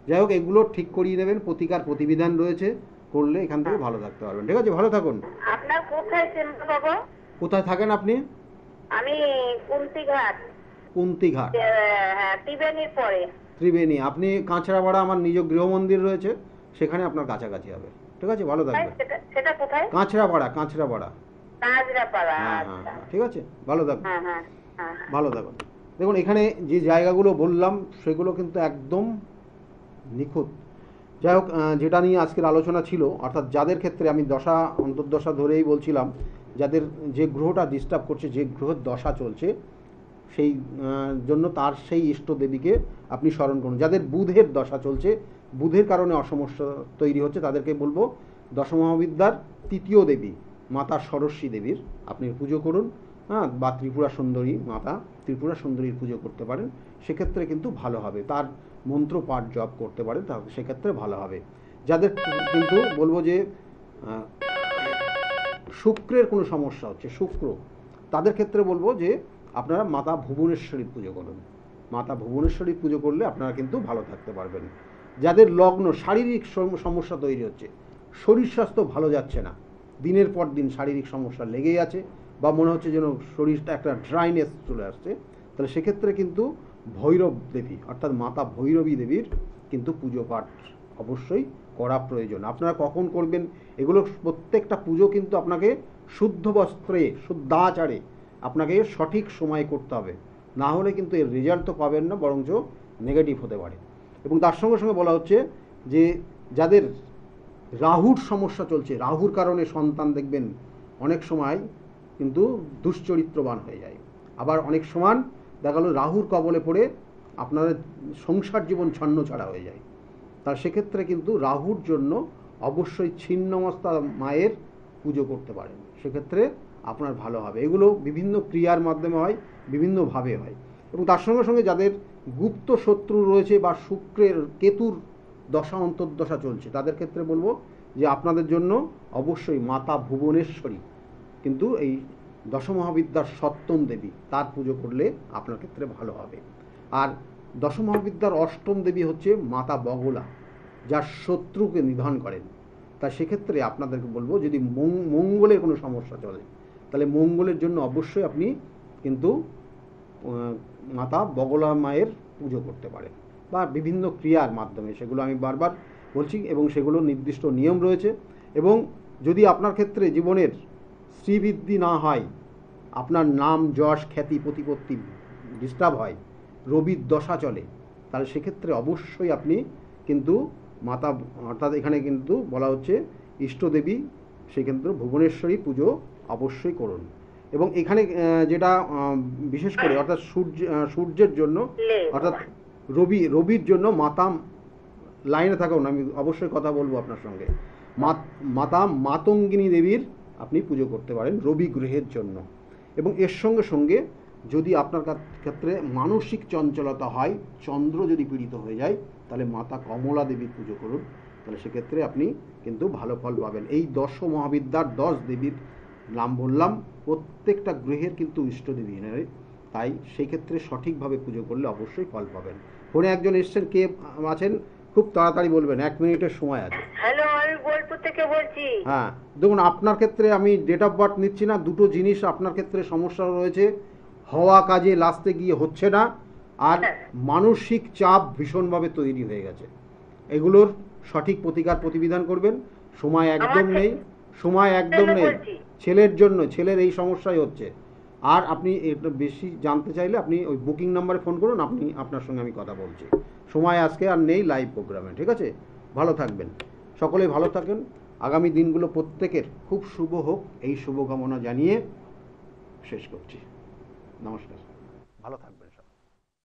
যাই হোক, এগুলো ঠিক করিয়ে নেবেন, প্রতিকার প্রতিবিধান রয়েছে, করলে এখান থেকে ভালো থাকতে পারবেন। ঠিক আছে, ভালো থাকুন। আপনার কোথায় চেম্বার বাবা? কোথায় থাকেন আপনি? আমি কুন্তিঘাট, কুন্তিঘাট, হ্যাঁ, ত্রিবেণীর পরে। ত্রিবেণী। আপনি কাঁচরাপাড়া, আমার নিজ গৃহমন্দির রয়েছে, সেখানে আপনার কাছাকাছি হবে। ঠিক আছে, ভালো থাকবেন। সেটা কোথায়? কাঁচরাপাড়া, কাঁচরাপাড়া। কাজরাপাড়া। হ্যাঁ হ্যাঁ হ্যাঁ, ঠিক আছে, ভালো থাকবেন। হ্যাঁ হ্যাঁ হ্যাঁ। ভালো থাকুন। দেখুন, এখানে যে জায়গাগুলো বললাম সেগুলো কিন্তু একদম নিখুঁত। যাই হোক, যেটা নিয়ে আজকের আলোচনা ছিল, অর্থাৎ যাদের ক্ষেত্রে আমি দশা অন্তর্দশা ধরেই বলছিলাম, যাদের যে গ্রহটা ডিস্টার্ব করছে, যে গ্রহের দশা চলছে, সেই জন্য তার সেই ইষ্ট দেবীকে আপনি স্মরণ করুন। যাদের বুধের দশা চলছে, বুধের কারণে অসমস্যা তৈরি হচ্ছে, তাদেরকে বলবো দশমহাবিদ্যার তৃতীয় দেবী মাতা সরস্বতী দেবীর আপনি পুজো করুন। হ্যাঁ, বা ত্রিপুরা সুন্দরী মাতা, ত্রিপুরা সুন্দরীর পুজো করতে পারেন, সেক্ষেত্রে কিন্তু ভালো হবে। তার মন্ত্র পাঠ জপ করতে পারেন, তাহলে সেক্ষেত্রে ভালো হবে। যাদের কিন্তু বলবো যে শুক্রের কোনো সমস্যা হচ্ছে, শুক্র, তাদের ক্ষেত্রে বলবো যে আপনারা মাতা ভুবনেশ্বরীর পুজো করুন। মাতা ভুবনেশ্বরীর পুজো করলে আপনারা কিন্তু ভালো থাকতে পারবেন। যাদের লগ্ন শারীরিক সমস্যা তৈরি হচ্ছে, শরীর স্বাস্থ্য ভালো যাচ্ছে না, দিনের পর দিন শারীরিক সমস্যা লেগেই আছে, বা মনে হচ্ছে যেন শরীরটা একটা ড্রাইনেস চলে আসছে, তাহলে সেক্ষেত্রে কিন্তু ভৈরব দেবী অর্থাৎ মাতা ভৈরবী দেবীর কিন্তু পুজো পাঠ অবশ্যই করা প্রয়োজন। আপনারা কখন করবেন এগুলো প্রত্যেকটা পুজো কিন্তু আপনাকে শুদ্ধ বস্ত্রে, শুদ্ধাচারে আপনাকে সঠিক সময়ে করতে হবে, না হলে কিন্তু এর রেজাল্ট তো পাবেন না, বরঞ্চ নেগেটিভ হতে পারে। এবং তার সঙ্গে সঙ্গে বলা হচ্ছে যে যাদের রাহুর সমস্যা চলছে, রাহুর কারণে সন্তান দেখবেন অনেক সময় কিন্তু দুশ্চরিত্রবান হয়ে যায়, আবার অনেক সময় দেখা গেল রাহুর কবলে পড়ে আপনাদের সংসার জীবন ছন্ন ছাড়া হয়ে যায়। তার সেক্ষেত্রে কিন্তু রাহুর জন্য অবশ্যই ছিন্নমস্তা মায়ের পুজো করতে পারেন, সেক্ষেত্রে আপনার ভালো হবে। এগুলো বিভিন্ন ক্রিয়ার মাধ্যমে হয়, বিভিন্নভাবে হয়। এবং তার সঙ্গে সঙ্গে যাদের গুপ্ত শত্রু রয়েছে বা শুক্রের কেতুর দশা অন্তর্দশা চলছে, তাদের ক্ষেত্রে বলবো যে আপনাদের জন্য অবশ্যই মাতা ভুবনেশ্বরী কিন্তু এই দশমহাবিদ্যার সপ্তম দেবী, তার পুজো করলে আপনার ক্ষেত্রে ভালো হবে। আর দশমহাবিদ্যার অষ্টম দেবী হচ্ছে মাতা বগলা, যার শত্রুকে নিধন করেন। তা সেক্ষেত্রে আপনাদেরকে বলবো যদি মঙ্গলের কোনো সমস্যা চলে, তাহলে মঙ্গলের জন্য অবশ্যই আপনি কিন্তু মাতা বগলা মায়ের পুজো করতে পারেন, বা বিভিন্ন ক্রিয়ার মাধ্যমে, সেগুলো আমি বারবার বলছি, এবং সেগুলো নির্দিষ্ট নিয়ম রয়েছে। এবং যদি আপনার ক্ষেত্রে জীবনের শ্রীবৃদ্ধি না হয়, আপনার নাম যশ খ্যাতি প্রতিপত্তি ডিস্টার্ব হয়, রবির দশা চলে, তাহলে সেক্ষেত্রে অবশ্যই আপনি কিন্তু মাতা অর্থাৎ এখানে কিন্তু বলা হচ্ছে ইষ্টদেবী, সেক্ষেত্রে ভুবনেশ্বরী পুজো অবশ্যই করুন। এবং এখানে যেটা বিশেষ করে অর্থাৎ সূর্যের জন্য অর্থাৎ রবির জন্য মাতা, লাইনে থাকুন, আমি অবশ্যই কথা বলবো আপনার সঙ্গে, মাতা মাতঙ্গিনী দেবীর আপনি পুজো করতে পারেন রবি গ্রহের জন্য। এবং এর সঙ্গে সঙ্গে যদি আপনার ক্ষেত্রে মানসিক চঞ্চলতা হয়, চন্দ্র যদি পীড়িত হয়ে যায়, তাহলে মাতা কমলা দেবীর পুজো করুন, তাহলে সেক্ষেত্রে আপনি কিন্তু ভালো ফল পাবেন। এই দশ মহাবিদ্যার 10 দেবীর নাম বললাম, প্রত্যেকটা গ্রহের কিন্তু ইষ্টদেবী নেই, তাই সেই ক্ষেত্রে সঠিকভাবে পুজো করলে অবশ্যই ফল পাবেন। ফোনে একজন এসছেন, কে আছেন? খুব তাড়াতাড়ি বলবেন, 1 মিনিটের সময় আছে। হ্যালো, আমি বোলপুর থেকে বলছি। হ্যাঁ, দেখুন আপনার ক্ষেত্রে আমি ডেট অফ বার্থ নিচ্ছি না, দুটো জিনিস আপনার ক্ষেত্রে সমস্যা রয়েছে, হওয়া কাজে লাস্টে গিয়ে হচ্ছে না, আর মানসিক চাপ ভীষণভাবে তৈরি হয়ে গেছে। এগুলোর সঠিক প্রতিকার প্রতিবিধান করবেন। সময় একদম নেই, সময় একদম নেই। ছেলের জন্য, ছেলের এই সমস্যাই হচ্ছে। আর আপনি এটা বেশি জানতে চাইলে আপনি ওই বুকিং নাম্বারে ফোন করুন, আপনার সঙ্গে আমি কথা বলছি। সময় আজকে আর নেই লাইভ প্রোগ্রামে, ঠিক আছে? ভালো থাকবেন, সকলেই ভালো থাকেন। আগামী দিনগুলো প্রত্যেকের খুব শুভ হোক, এই শুভকামনা জানিয়ে শেষ করছি। নমস্কার, ভালো থাকবেন।